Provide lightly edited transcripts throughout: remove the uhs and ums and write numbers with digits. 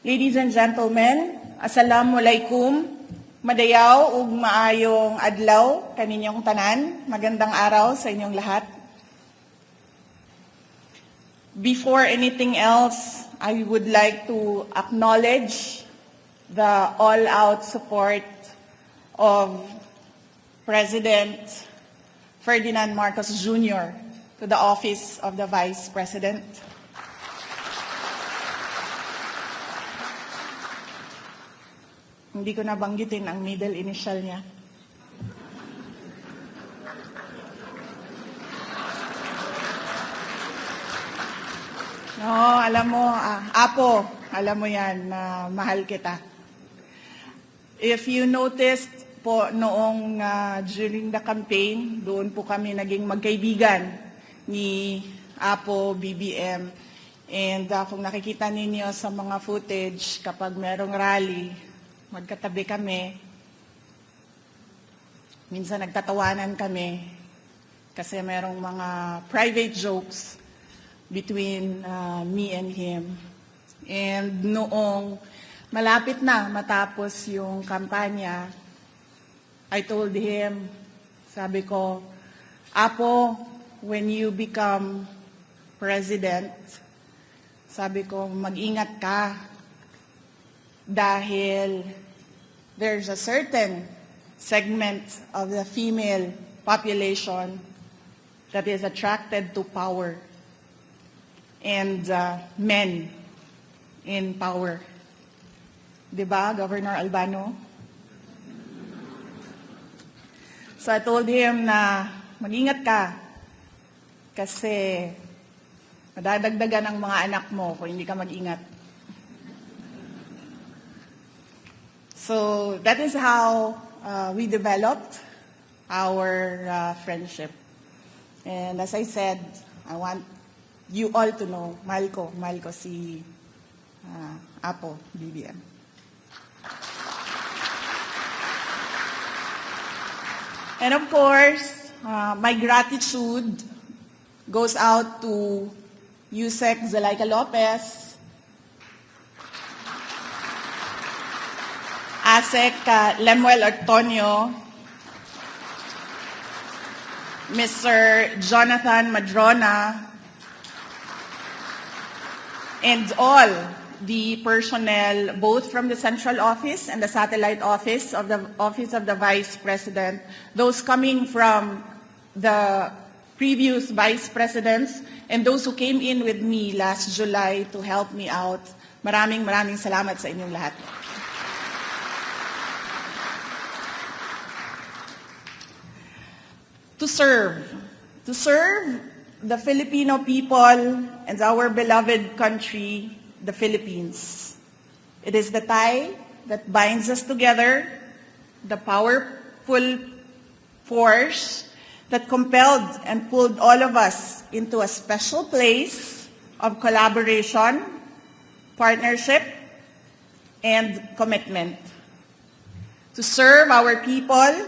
Ladies and gentlemen, assalamualaikum, madayaw ug maayong adlaw kaninyong tanan. Magandang araw sa inyong lahat. Before anything else, I would like to acknowledge the all-out support of President Ferdinand Marcos Jr. to the office of the Vice President. Hindi ko nabanggitin ang middle initial niya. No, alam mo, Apo, alam mo yan na mahal kita. If you noticed po noong during the campaign, doon po kami naging magkaibigan ni Apo, BBM. And kung nakikita ninyo sa mga footage, kapag merong rally, magkatabi kami. Minsan nagtatawanan kami kasi merong mga private jokes between me and him. And noong malapit na matapos yung kampanya, I told him, sabi ko, Apo, when you become president, sabi ko, mag-ingat ka dahil there's a certain segment of the female population that is attracted to power and men in power. Diba, Governor Albano? So I told him na mag-ingat ka kasi madadagdagan ang mga anak mo kung hindi ka mag-ingat. So that is how we developed our friendship. And as I said, I want you all to know, mahal ko si Apo, BBM. And of course, my gratitude goes out to Yusek Zalaika Lopez, Asek Lemuel Antonio, Mr. Jonathan Madrona, and all the personnel, both from the central office and the satellite office of the Vice President, those coming from the previous Vice Presidents, and those who came in with me last July to help me out. Maraming salamat sa inyong lahat. To serve the Filipino people and our beloved country, the Philippines. It is the tie that binds us together, the powerful force that compelled and pulled all of us into a special place of collaboration, partnership, and commitment. To serve our people,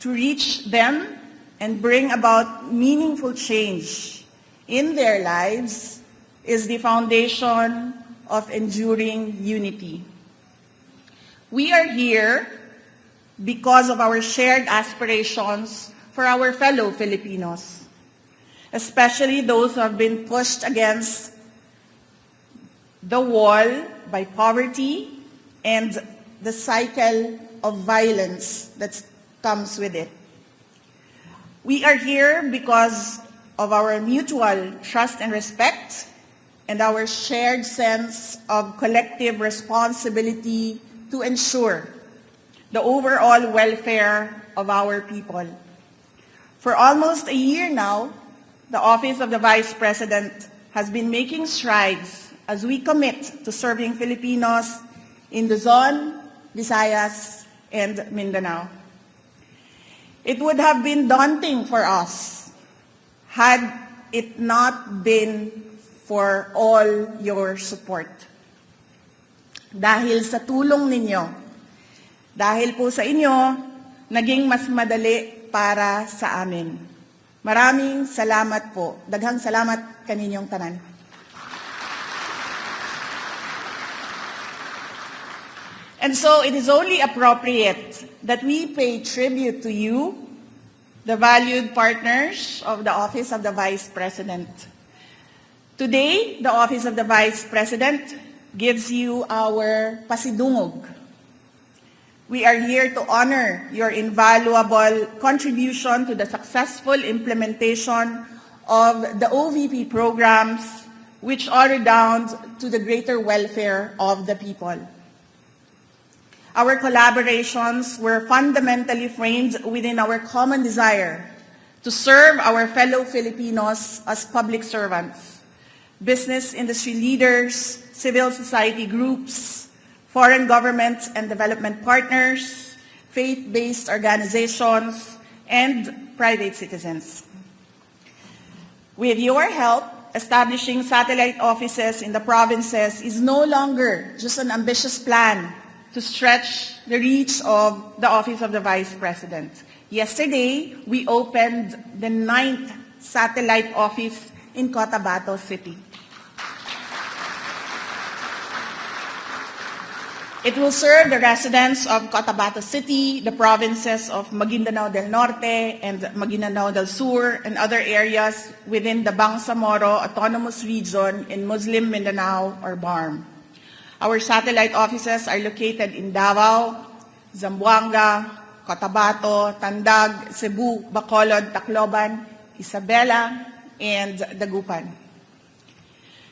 to reach them, and bring about meaningful change in their lives is the foundation of enduring unity. We are here because of our shared aspirations for our fellow Filipinos, especially those who have been pushed against the wall by poverty and the cycle of violence that comes with it. We are here because of our mutual trust and respect and our shared sense of collective responsibility to ensure the overall welfare of our people. For almost a year now, the Office of the Vice President has been making strides as we commit to serving Filipinos in Luzon, Visayas, and Mindanao. It would have been daunting for us had it not been for all your support. Dahil sa tulong ninyo, dahil po sa inyo, naging mas madali para sa amin. Maraming salamat po. Daghang salamat kaninyong tanan. And so it is only appropriate that we pay tribute to you, the valued partners of the Office of the Vice President. Today, the Office of the Vice President gives you our pasidungog. We are here to honor your invaluable contribution to the successful implementation of the OVP programs, which all redound to the greater welfare of the people. Our collaborations were fundamentally framed within our common desire to serve our fellow Filipinos as public servants, business industry leaders, civil society groups, foreign governments and development partners, faith-based organizations, and private citizens. With your help, establishing satellite offices in the provinces is no longer just an ambitious plan to stretch the reach of the Office of the Vice President. Yesterday, we opened the 9th satellite office in Cotabato City. It will serve the residents of Cotabato City, the provinces of Maguindanao del Norte and Maguindanao del Sur, and other areas within the Bangsamoro Autonomous Region in Muslim Mindanao or BARM. Our satellite offices are located in Davao, Zamboanga, Cotabato, Tandag, Cebu, Bacolod, Tacloban, Isabela, and Dagupan.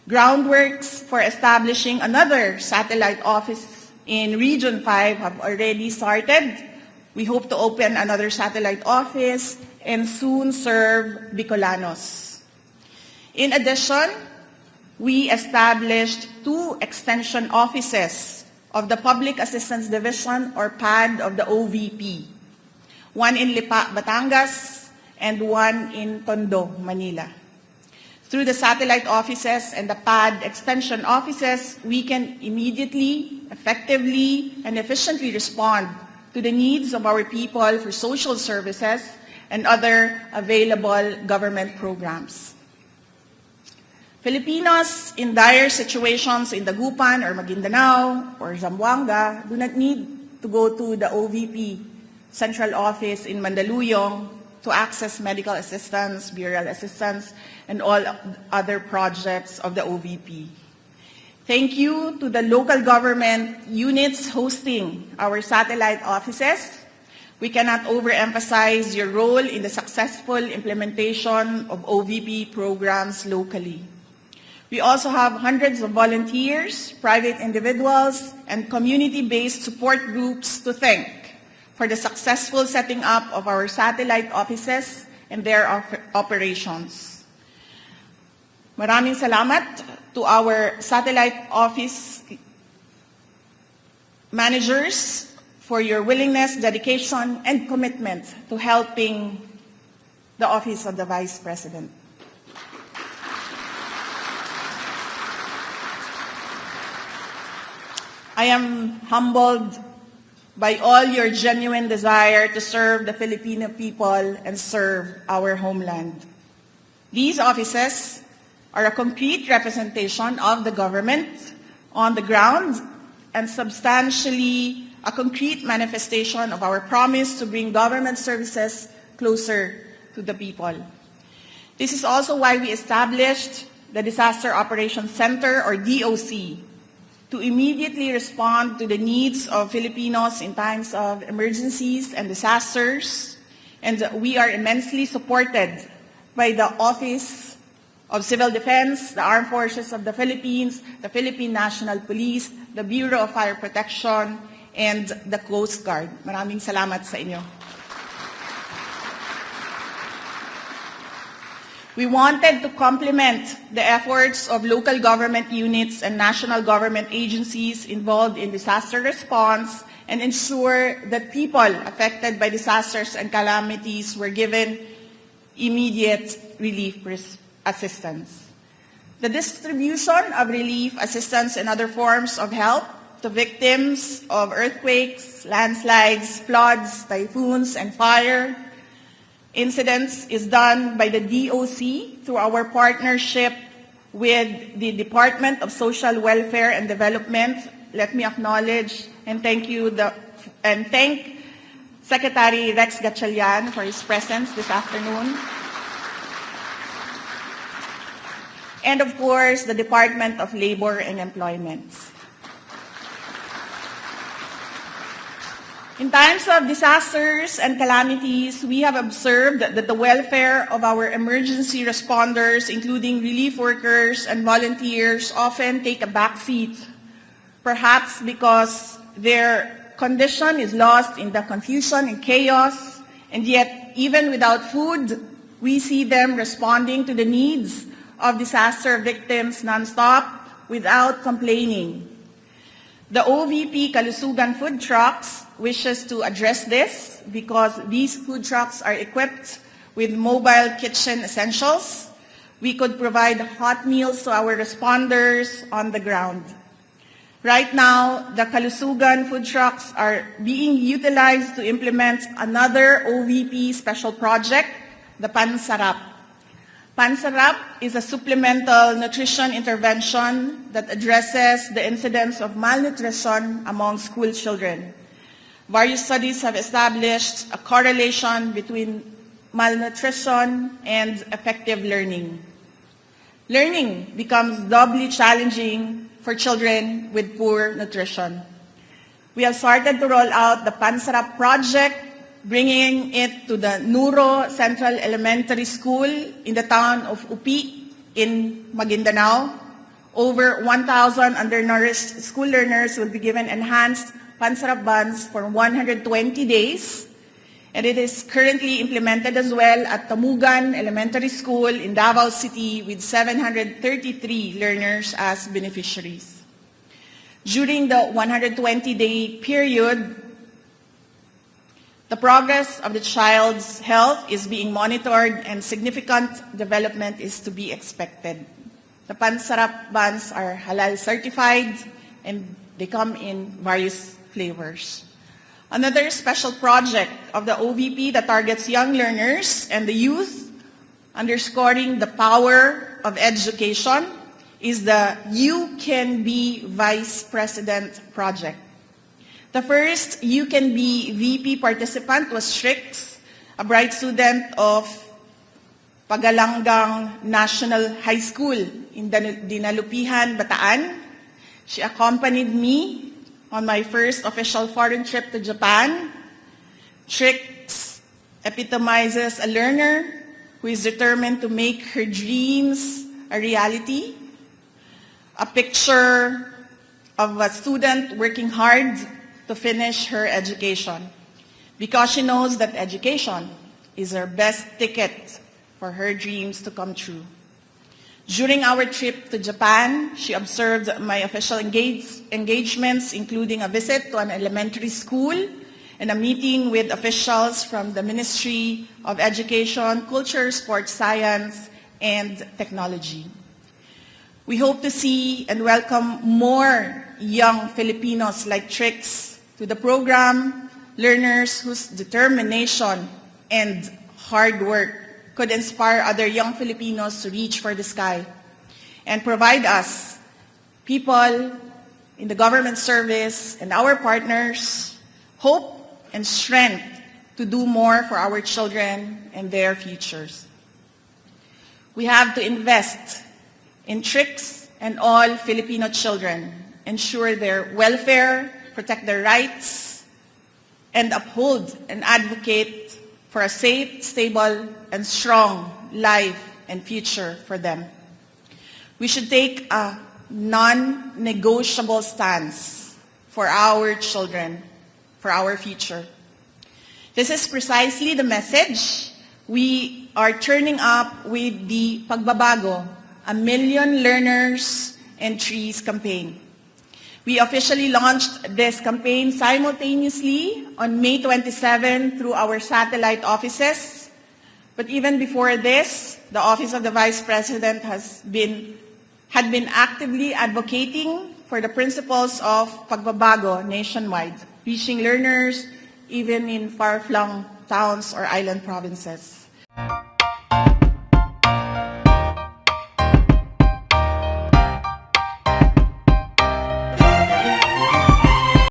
Groundworks for establishing another satellite office in Region 5 have already started. We hope to open another satellite office and soon serve Bicolanos. In addition, we established 2 extension offices of the Public Assistance Division or PAD of the OVP, one in Lipa, Batangas, and one in Tondo, Manila. Through the satellite offices and the PAD extension offices, we can immediately, effectively, and efficiently respond to the needs of our people for social services and other available government programs. Filipinos in dire situations in Dagupan or Maguindanao or Zamboanga do not need to go to the OVP central office in Mandaluyong to access medical assistance, burial assistance, and all other projects of the OVP. Thank you to the local government units hosting our satellite offices. We cannot overemphasize your role in the successful implementation of OVP programs locally. We also have hundreds of volunteers, private individuals, and community-based support groups to thank for the successful setting up of our satellite offices and their operations. Maraming salamat to our satellite office managers for your willingness, dedication, and commitment to helping the Office of the Vice President. I am humbled by all your genuine desire to serve the Filipino people and serve our homeland. These offices are a complete representation of the government on the ground and substantially a concrete manifestation of our promise to bring government services closer to the people. This is also why we established the Disaster Operations Center, or DOC, to immediately respond to the needs of Filipinos in times of emergencies and disasters. And we are immensely supported by the Office of Civil Defense, the Armed Forces of the Philippines, the Philippine National Police, the Bureau of Fire Protection, and the Coast Guard. Maraming salamat sa inyo. We wanted to complement the efforts of local government units and national government agencies involved in disaster response and ensure that people affected by disasters and calamities were given immediate relief assistance. The distribution of relief assistance and other forms of help to victims of earthquakes, landslides, floods, typhoons, and fire incidents is done by the DOC through our partnership with the Department of Social Welfare and Development let me acknowledge and thank Secretary Rex Gatchalian for his presence this afternoon. And of course, the Department of Labor and Employment. In times of disasters and calamities, we have observed that the welfare of our emergency responders, including relief workers and volunteers, often take a backseat, perhaps because their condition is lost in the confusion and chaos, and yet, even without food, we see them responding to the needs of disaster victims nonstop without complaining. The OVP Kalusugan food trucks wishes to address this because these food trucks are equipped with mobile kitchen essentials. We could provide hot meals to our responders on the ground. Right now, the Kalusugan food trucks are being utilized to implement another OVP special project, the Pansarap. Pansarap is a supplemental nutrition intervention that addresses the incidence of malnutrition among school children. Various studies have established a correlation between malnutrition and effective learning. Learning becomes doubly challenging for children with poor nutrition. We have started to roll out the Pansarap project, bringing it to the Nuro Central Elementary School in the town of Upi in Maguindanao. Over 1,000 undernourished school learners will be given enhanced Pansarap buns for 120 days, and it is currently implemented as well at Tamugan Elementary School in Davao City with 733 learners as beneficiaries. During the 120-day period, the progress of the child's health is being monitored and significant development is to be expected. The Pansarap buns are halal certified and they come in various flavors. Another special project of the OVP that targets young learners and the youth, underscoring the power of education, is the You Can Be Vice President project. The first You Can Be VP participant was Shrix, a bright student of Pagalanggang National High School in Dinalupihan, Bataan. She accompanied me on my first official foreign trip to Japan. Shrix epitomizes a learner who is determined to make her dreams a reality, a picture of a student working hard to finish her education because she knows that education is her best ticket for her dreams to come true. During our trip to Japan, she observed my official engagements, including a visit to an elementary school and a meeting with officials from the Ministry of Education, Culture, Sports, Science, and Technology. We hope to see and welcome more young Filipinos like Trix to the program, learners whose determination and hard work could inspire other young Filipinos to reach for the sky and provide us, people in the government service and our partners, hope and strength to do more for our children and their futures. We have to invest in Trix and all Filipino children, ensure their welfare, protect their rights, and uphold and advocate for a safe, stable, and strong life and future for them. We should take a non-negotiable stance for our children, for our future. This is precisely the message we are turning up with the Pagbabago, a Million Learners and Trees campaign. We officially launched this campaign simultaneously on May 27 through our satellite offices. But even before this, the Office of the Vice President had been actively advocating for the principles of Pagbabago nationwide, reaching learners even in far-flung towns or island provinces.